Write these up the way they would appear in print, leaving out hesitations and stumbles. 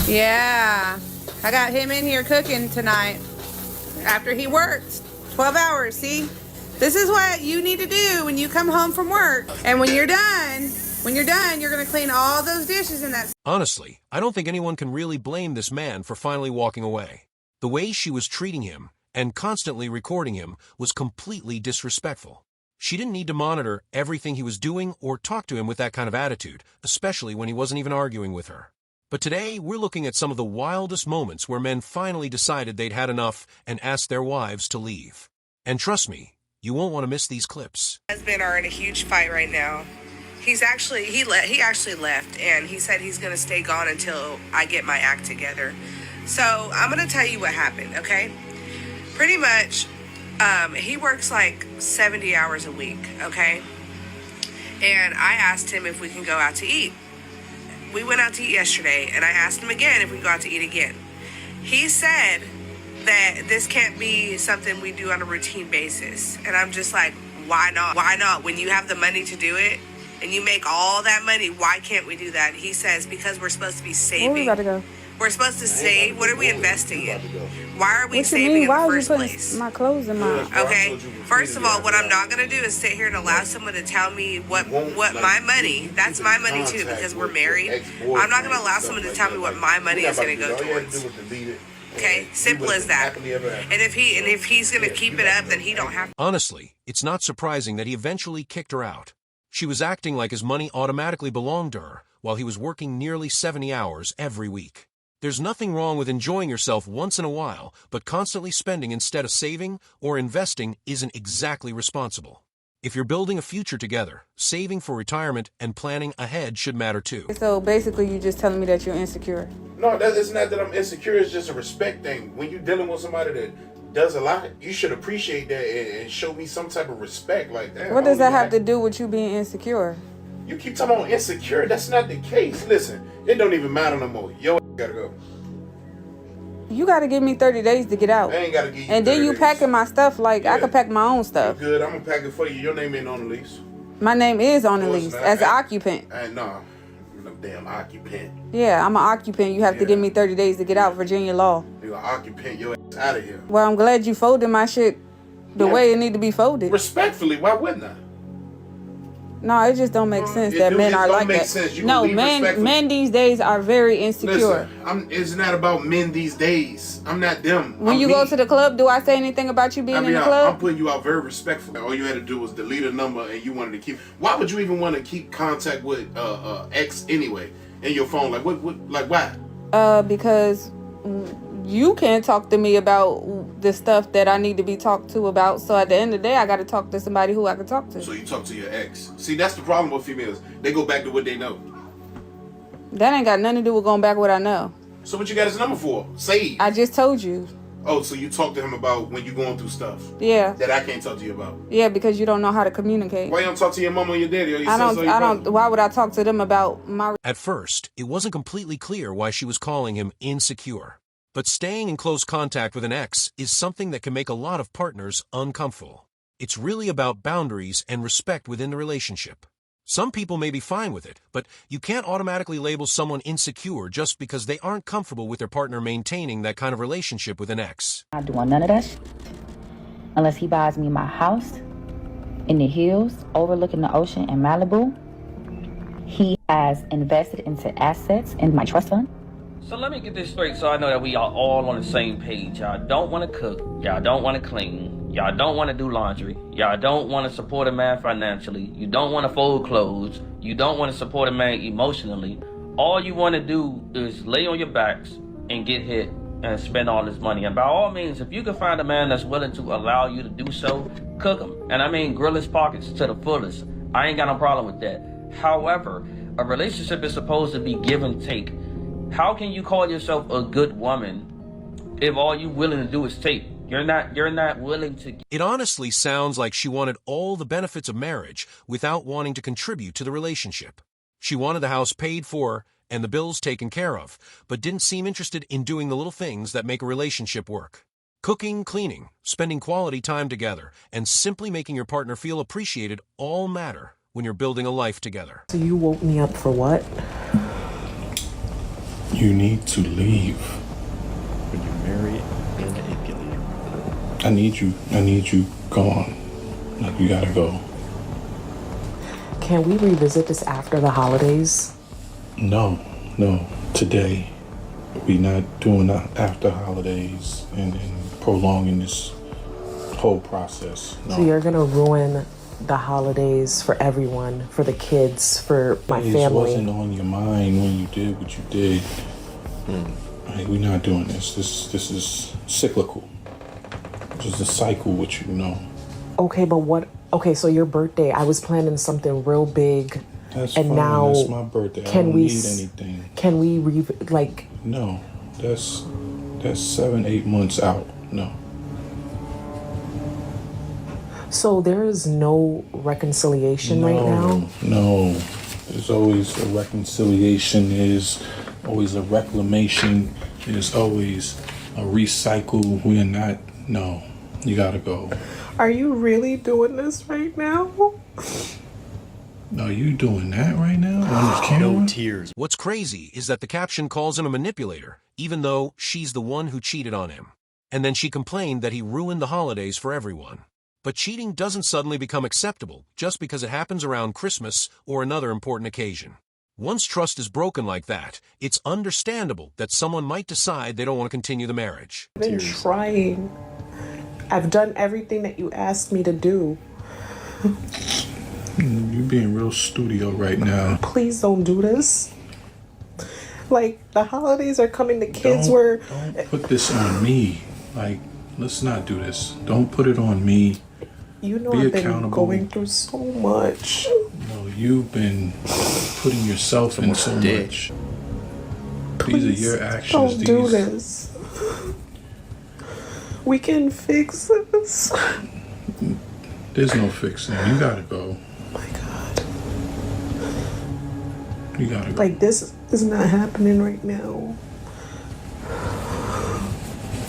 Yeah, I got him in here cooking tonight after he worked 12 hours. See, this is what you need to do when you come home from work. And when you're done, you're going to clean all those dishes in that. Honestly, I don't think anyone can really blame this man for finally walking away. The way she was treating him and constantly recording him was completely disrespectful. She didn't need to monitor everything he was doing or talk to him with that kind of attitude, especially when he wasn't even arguing with her. But today, we're looking at some of the wildest moments where men finally decided they'd had enough and asked their wives to leave. And trust me, you won't want to miss these clips. Husband are in a huge fight right now. He actually left, and he said he's gonna stay gone until I get my act together. So I'm gonna tell you what happened, okay? Pretty much, he works like 70 hours a week, okay? And I asked him if we can go out to eat. We went out to eat yesterday, and I asked him again if we can go out to eat again. He said that this can't be something we do on a routine basis. And I'm just like, why not? Why not? When you have the money to do it, and you make all that money, why can't we do that? He says, because we're supposed to be saving. Where we about to go? We're supposed to save. What are we investing in? Why are we What you saving mean? in Why the are you first putting place? my clothes in my... Okay, first of all, what I'm not going to do is sit here and allow someone to tell me what my money, that's my money too, because we're married. I'm not going to allow someone to tell me what my money is going to go towards. Okay, simple as that. And if he's going to keep it up, then he don't have to. Honestly, it's not surprising that he eventually kicked her out. She was acting like his money automatically belonged to her, while he was working nearly 70 hours every week. There's nothing wrong with enjoying yourself once in a while, but constantly spending instead of saving or investing isn't exactly responsible. If you're building a future together, saving for retirement and planning ahead should matter too. So basically, you're just telling me that you're insecure. No, it's not that I'm insecure. It's just a respect thing. When you're dealing with somebody that does a lot, you should appreciate that and show me some type of respect like that. What does that have to do with you being insecure? You keep talking about insecure. That's not the case. Listen, it don't even matter no more. Yo, gotta go. You got to give me 30 days to get out. I ain't gotta give you. And then you 30 days. packing my stuff like I could pack my own stuff. You good? I'm gonna pack it for you. Your name ain't on the lease. My name is on the No, it's lease not. as an occupant. No damn occupant. Yeah, I'm an occupant. You have to give me 30 days to get out. Virginia law. You an occupant. Your ass out of here. Well, I'm glad you folded my shit the way it need to be folded. Respectfully, why wouldn't I? No, it just don't make sense that men are like that. Sense. No, men these days are very insecure. Listen, it's not about men these days. I'm not them. When you go to the club, do I say anything about you being in the club? I'm putting you out very respectfully. All you had to do was delete a number and you wanted to keep. Why would you even want to keep contact with ex anyway in your phone? Like what like why? Because you can't talk to me about the stuff that I need to be talked to about. So at the end of the day, I got to talk to somebody who I can talk to. So you talk to your ex. See, that's the problem with females. They go back to what they know. That ain't got nothing to do with going back what I know. So what you got his number for? Save. I just told you. Oh, so you talk to him about when you're going through stuff. Yeah. That I can't talk to you about. Yeah, because you don't know how to communicate. Why you don't talk to your mama or your daddy or your I sister or your brother? why would I talk to them about my... At first, it wasn't completely clear why she was calling him insecure. But staying in close contact with an ex is something that can make a lot of partners uncomfortable. It's really about boundaries and respect within the relationship. Some people may be fine with it, but you can't automatically label someone insecure just because they aren't comfortable with their partner maintaining that kind of relationship with an ex. I'm not doing none of that shit unless he buys me my house in the hills overlooking the ocean in Malibu. He has invested into assets in my trust fund. So let me get this straight so I know that we are all on the same page. Y'all don't want to cook. Y'all don't want to clean. Y'all don't want to do laundry. Y'all don't want to support a man financially. You don't want to fold clothes. You don't want to support a man emotionally. All you want to do is lay on your backs and get hit and spend all this money. And by all means, if you can find a man that's willing to allow you to do so, cook him. And I mean grill his pockets to the fullest. I ain't got no problem with that. However, a relationship is supposed to be give and take. How can you call yourself a good woman if all you willing to do is take? You're not willing to. It honestly sounds like she wanted all the benefits of marriage without wanting to contribute to the relationship. She wanted the house paid for and the bills taken care of, but didn't seem interested in doing the little things that make a relationship work. Cooking, cleaning, spending quality time together, and simply making your partner feel appreciated all matter when you're building a life together. So you woke me up for what? You need to leave. When you marry a manipulator. I need you gone. Like, you gotta go. Can we revisit this after the holidays? No. Today. We not doing that after holidays and prolonging this whole process. No. So you're gonna ruin the holidays for everyone, for the kids, for my family. It wasn't on your mind when you did what you did. Like, we're not doing this. This is cyclical. Just a cycle, which you know. Okay, but what? Okay, so your birthday, I was planning something real big. That's and fine. now That's my birthday. I don't need anything. Can we No, that's 7-8 months out. No. So there is no reconciliation right now? No. There's always a reconciliation. There's always a reclamation. There's always a recycle. We are not. No. You gotta go. Are you really doing this right now? No, you doing that right now on this camera? No tears. What's crazy is that the caption calls him a manipulator, even though she's the one who cheated on him. And then she complained that he ruined the holidays for everyone. But cheating doesn't suddenly become acceptable just because it happens around Christmas or another important occasion. Once trust is broken like that, it's understandable that someone might decide they don't want to continue the marriage. I've been trying. I've done everything that you asked me to do. You're being real studio right now. Please don't do this. Like, the holidays are coming, the kids Don't put this on me. Like, let's not do this. Don't put it on me. You know, Be I've been accountable. going through so much. No, you've been putting yourself in so much. Please, these are your actions. Don't do this. We can fix this. There's no fixing. You gotta go. Oh my God. You gotta go. Like, this is not happening right now.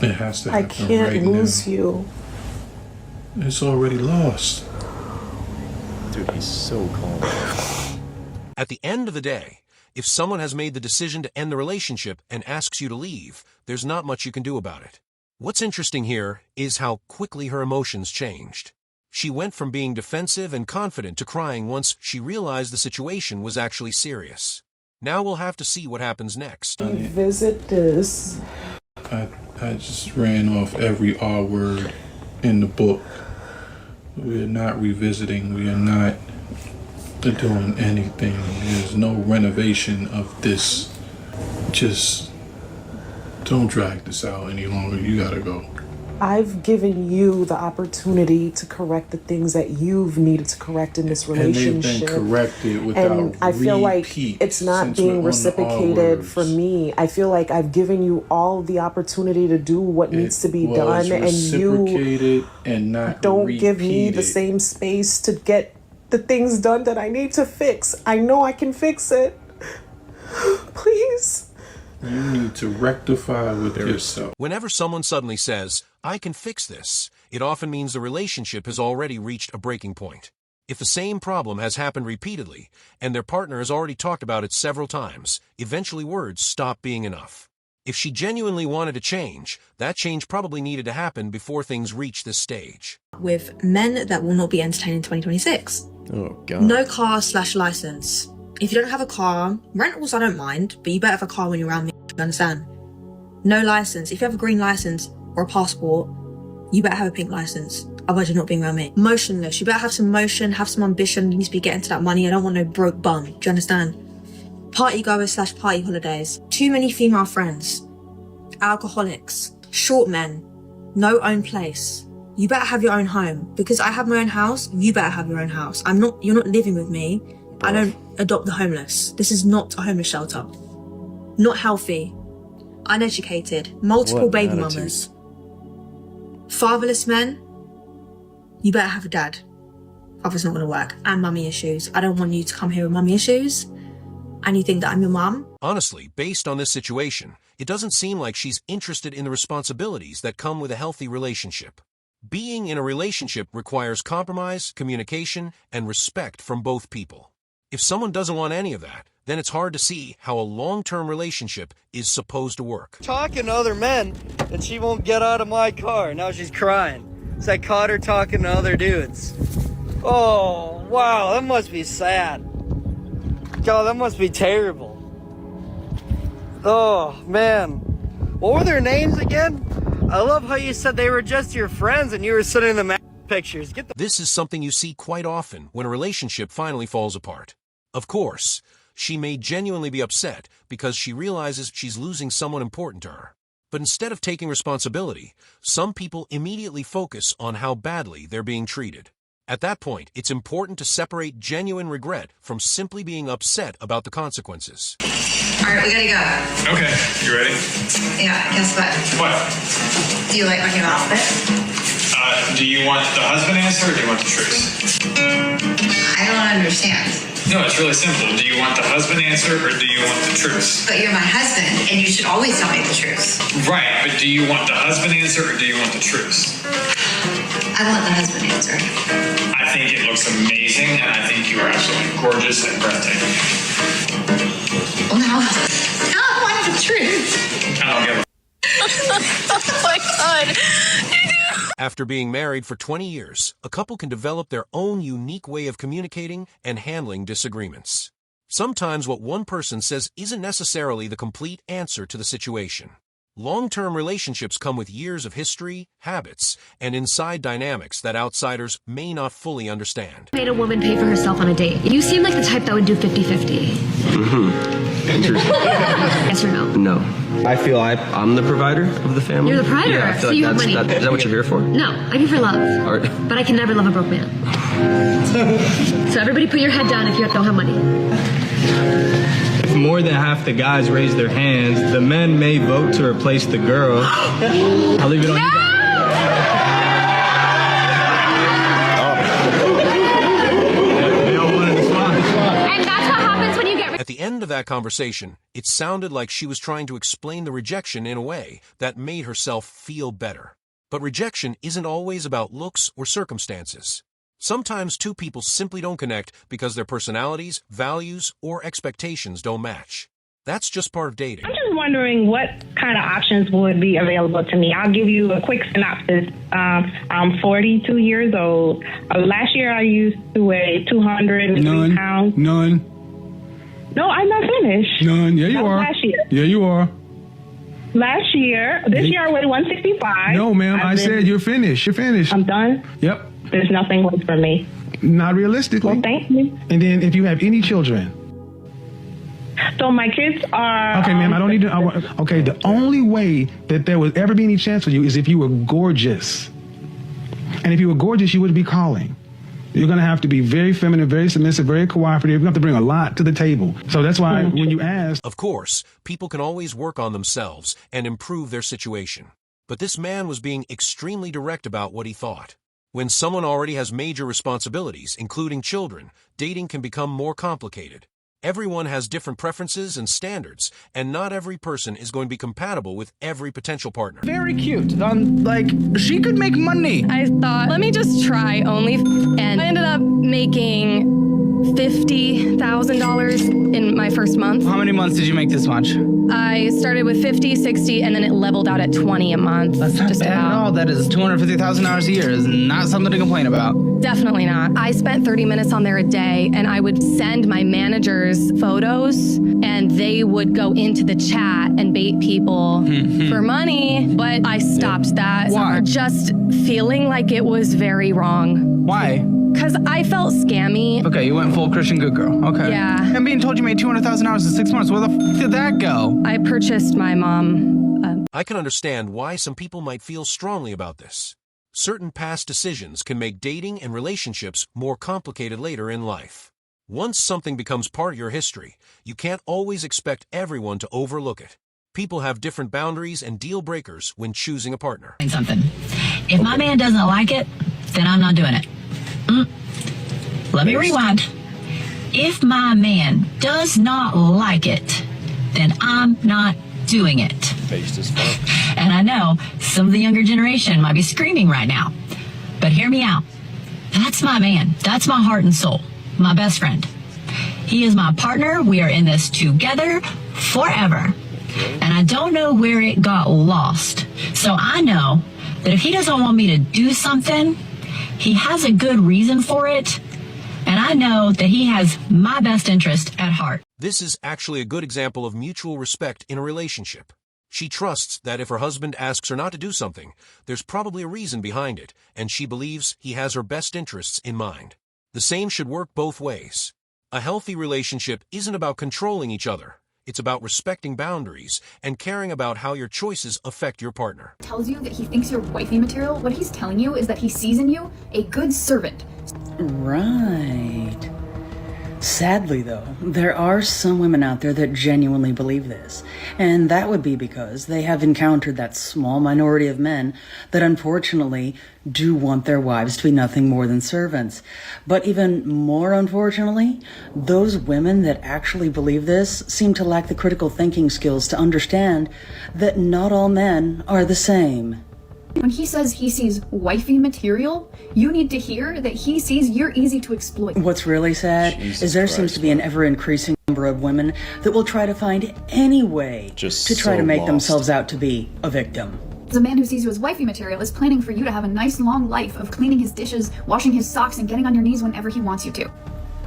It has to I happen can't right lose now. you. It's already lost. Dude, he's so calm. At the end of the day, if someone has made the decision to end the relationship and asks you to leave, there's not much you can do about it. What's interesting here is how quickly her emotions changed. She went from being defensive and confident to crying once she realized the situation was actually serious. Now we'll have to see what happens next. Revisit this. I just ran off every R word in the book. We are not revisiting. We are not doing anything. There's no renovation of this. Just don't drag this out any longer. You gotta go. I've given you the opportunity to correct the things that you've needed to correct in this relationship. And they've been corrected without and I feel like repeat it's not since we're being on the reciprocated R for words. me. I feel like I've given you all the opportunity to do what needs to be done, and you reciprocated and not don't give me the repeated. same space to get the things done that I need to fix. I know I can fix it. Please. You need to rectify with yourself. Whenever someone suddenly says, "I can fix this," it often means the relationship has already reached a breaking point. If the same problem has happened repeatedly, and their partner has already talked about it several times, eventually words stop being enough. If she genuinely wanted to change, that change probably needed to happen before things reach this stage. With men that will not be entertained in 2026. Oh, God. No car/license. If you don't have a car, rentals I don't mind, but you better have a car when you're around me, you understand? No license. If you have a green license or a passport, you better have a pink license. Otherwise you're not being around me. Motionless. You better have some motion, have some ambition. You need to be getting to that money. I don't want no broke bum. Do you understand? Party goers/party holidays. Too many female friends. Alcoholics. Short men. No own place. You better have your own home. Because I have my own house, you better have your own house. You're not living with me. I don't adopt the homeless. This is not a homeless shelter. Not healthy. Uneducated. Multiple What baby attitude. mamas. Fatherless men. You better have a dad. Otherwise it's not going to work. And mummy issues. I don't want you to come here with mummy issues. And you think that I'm your mum. Honestly, based on this situation, it doesn't seem like she's interested in the responsibilities that come with a healthy relationship. Being in a relationship requires compromise, communication, and respect from both people. If someone doesn't want any of that, then it's hard to see how a long-term relationship is supposed to work. Talking to other men, and she won't get out of my car. Now she's crying. So I caught her talking to other dudes. Oh, wow, that must be sad. God, that must be terrible. Oh, man. What were their names again? I love how you said they were just your friends and you were sending them pictures. This is something you see quite often when a relationship finally falls apart. Of course, she may genuinely be upset because she realizes she's losing someone important to her. But instead of taking responsibility, some people immediately focus on how badly they're being treated. At that point, it's important to separate genuine regret from simply being upset about the consequences. All right, we gotta go. Okay, you ready? Yeah, guess what? What? Do you like my new outfit? Do you want the husband answer or do you want the truth? I don't understand. No, it's really simple. Do you want the husband answer or do you want the truth? But you're my husband, and you should always tell me the truth. Right, but do you want the husband answer or do you want the truth? I want the husband answer. I think it looks amazing, and I think you are absolutely gorgeous and breathtaking. Well, now I want the truth. I don't give a Oh my God. After being married for 20 years, a couple can develop their own unique way of communicating and handling disagreements. Sometimes what one person says isn't necessarily the complete answer to the situation. Long-term relationships come with years of history, habits, and inside dynamics that outsiders may not fully understand. Made a woman pay for herself on a date. You seem like the type that would do 50-50. Interesting. Yes or no? No. I feel I'm the provider of the family. You're the provider, Yeah, I feel so like you have money. Is that what you're here for? No, I'm here for love. But I can never love a broke man. So everybody put your head down if you don't have money. If more than half the guys raise their hands, the men may vote to replace the girl. I'll leave it on you. At the end of that conversation, it sounded like she was trying to explain the rejection in a way that made herself feel better. But rejection isn't always about looks or circumstances. Sometimes two people simply don't connect because their personalities, values, or expectations don't match. That's just part of dating. I'm just wondering what kind of options would be available to me. I'll give you a quick synopsis. I'm 42 years old. Last year I used to weigh 203 pounds. None. No, I'm not finished. None. Yeah, you are. Last year. Yeah, you are. Last year, this year I weighed 165. No, ma'am. I said you're finished. You're finished. I'm done? Yep. There's nothing left for me. Not realistically. Well, thank you. And then if you have any children. So my kids are... Okay, ma'am, I don't need to... Okay, the only way that there would ever be any chance for you is if you were gorgeous. And if you were gorgeous, you wouldn't be calling. You're going to have to be very feminine, very submissive, very cooperative. You're going to have to bring a lot to the table. So that's why when you ask... Of course, people can always work on themselves and improve their situation. But this man was being extremely direct about what he thought. When someone already has major responsibilities, including children, dating can become more complicated. Everyone has different preferences and standards, and not every person is going to be compatible with every potential partner. Very cute. Like, she could make money. I thought, let me just try only, and I ended up making $50,000 in my first month. How many months did you make this much? I started with 50, 60, and then it leveled out at 20 a month. That's not just bad about. at all. That is $250,000 a year. Is not something to complain about. Definitely not. I spent 30 minutes on there a day, and I would send my managers photos, and they would go into the chat and bait people for money, but I stopped that. Why? Just feeling like it was very wrong. Why? Because I felt scammy. Okay, you went full Christian good girl. Okay. Yeah. I'm being told you made $200,000 in 6 months. Where the f did that go? I purchased my mom. I can understand why some people might feel strongly about this. Certain past decisions can make dating and relationships more complicated later in life. Once something becomes part of your history, you can't always expect everyone to overlook it. People have different boundaries and deal breakers when choosing a partner. Something. If my man doesn't like it, then I'm not doing it. Let me rewind. If my man does not like it, then I'm not doing it. Based as fuck. And I know some of the younger generation might be screaming right now, but hear me out. That's my man. That's my heart and soul. My best friend. He is my partner. We are in this together forever. And I don't know where it got lost. So I know that if he doesn't want me to do something, he has a good reason for it. And I know that he has my best interest at heart. This is actually a good example of mutual respect in a relationship. She trusts that if her husband asks her not to do something, there's probably a reason behind it, and she believes he has her best interests in mind. The same should work both ways. A healthy relationship isn't about controlling each other. It's about respecting boundaries and caring about how your choices affect your partner. Tells you that he thinks you're wifey material. What he's telling you is that he sees in you a good servant. Right. Sadly, though, there are some women out there that genuinely believe this, and that would be because they have encountered that small minority of men that unfortunately do want their wives to be nothing more than servants. But even more unfortunately, those women that actually believe this seem to lack the critical thinking skills to understand that not all men are the same. When he says he sees wifey material, you need to hear that he sees you're easy to exploit. What's really sad is there seems to be an ever-increasing number of women that will try to find any way to try to make themselves out to be a victim. The man who sees you as wifey material is planning for you to have a nice long life of cleaning his dishes, washing his socks, and getting on your knees whenever he wants you to.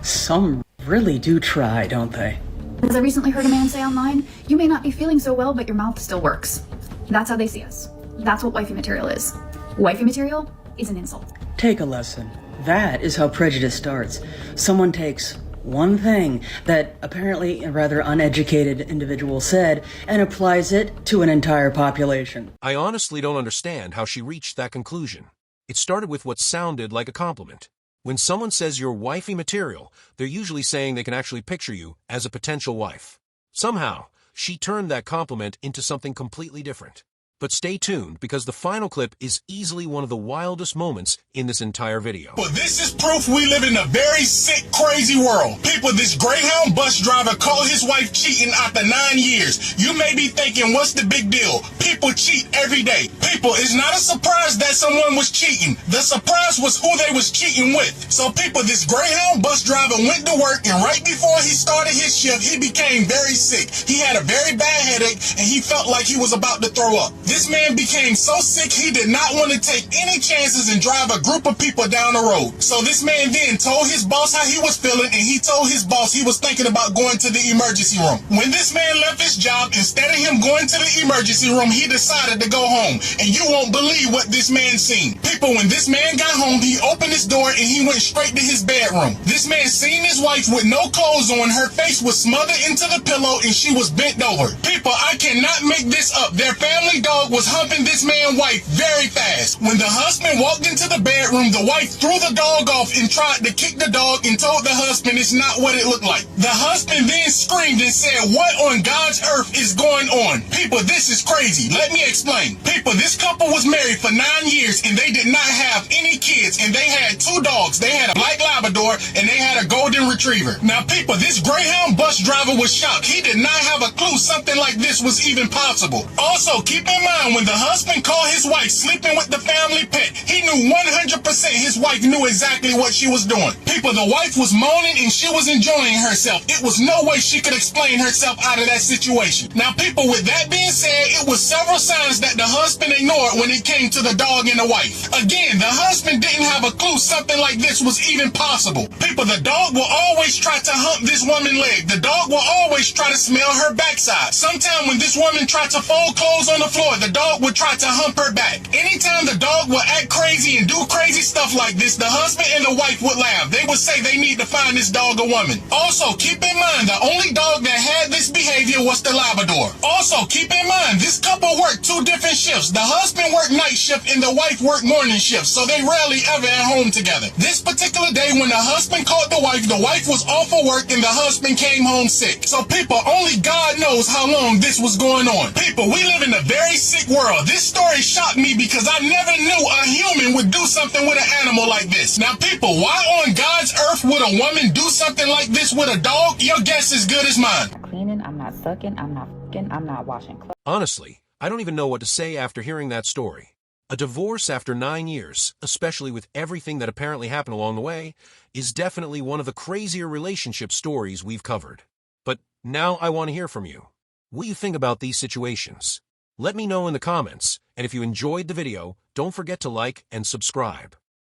Some really do try, don't they? As I recently heard a man say online, you may not be feeling so well, but your mouth still works. That's how they see us. That's what wifey material is. Wifey material is an insult. Take a lesson. That is how prejudice starts. Someone takes one thing that apparently a rather uneducated individual said and applies it to an entire population. I honestly don't understand how she reached that conclusion. It started with what sounded like a compliment. When someone says you're wifey material, they're usually saying they can actually picture you as a potential wife. Somehow, she turned that compliment into something completely different. But stay tuned, because the final clip is easily one of the wildest moments in this entire video. Well, this is proof we live in a very sick, crazy world. People, this Greyhound bus driver caught his wife cheating after 9 years. You may be thinking, what's the big deal? People cheat every day. People, it's not a surprise that someone was cheating. The surprise was who they was cheating with. So people, this Greyhound bus driver went to work, and right before he started his shift, he became very sick. He had a very bad headache, and he felt like he was about to throw up. This man became so sick he did not want to take any chances and drive a group of people down the road. So this man then told his boss how he was feeling, and he told his boss he was thinking about going to the emergency room. When this man left his job, instead of him going to the emergency room, he decided to go home. And you won't believe what this man seen. People, when this man got home, he opened his door and he went straight to his bedroom. This man seen his wife with no clothes on. Her face was smothered into the pillow and she was bent over. People, I cannot make this up. Their family dog was humping this man's wife very fast. When the husband walked into the bedroom, the wife threw the dog off and tried to kick the dog and told the husband it's not what it looked like. The husband then screamed and said, what on God's earth is going on? People, this is crazy. Let me explain. People, this couple was married for 9 years and they did not have any kids, and they had 2 dogs. They had a black Labrador and they had a golden retriever. Now people, this Greyhound bus driver was shocked. He did not have a clue something like this was even possible. Also, keep in mind, when the husband caught his wife sleeping with the family pet, he knew 100% his wife knew exactly what she was doing. People, the wife was moaning and she was enjoying herself. It was no way she could explain herself out of that situation. Now people, with that being said, it was several signs that the husband ignored when it came to the dog and the wife. Again, the husband didn't have a clue something like this was even possible. People, the dog will always try to hump this woman's leg. The dog will always try to smell her backside. Sometime when this woman tried to fold clothes on the floor, the dog would try to hump her back. Anytime the dog would act crazy and do crazy stuff like this, the husband and the wife would laugh. They would say they need to find this dog a woman. Also, keep in mind, the only dog that had this behavior was the Labrador. Also, keep in mind, this couple worked 2 different shifts. The husband worked night shift and the wife worked morning shift, so they rarely ever at home together. This particular day when the husband caught the wife was off for work and the husband came home sick. So people, only God knows how long this was going on. People, we live in a very sick world. This story shocked me because I never knew a human would do something with an animal like this. Now people, why on God's earth would a woman do something like this with a dog? Your guess is good as mine. I'm not cleaning, I'm not sucking, I'm not fucking, I'm not washing clothes. Honestly, I don't even know what to say after hearing that story. A divorce after 9 years, especially with everything that apparently happened along the way, is definitely one of the crazier relationship stories we've covered. But now I want to hear from you. What do you think about these situations? Let me know in the comments, and if you enjoyed the video, don't forget to like and subscribe.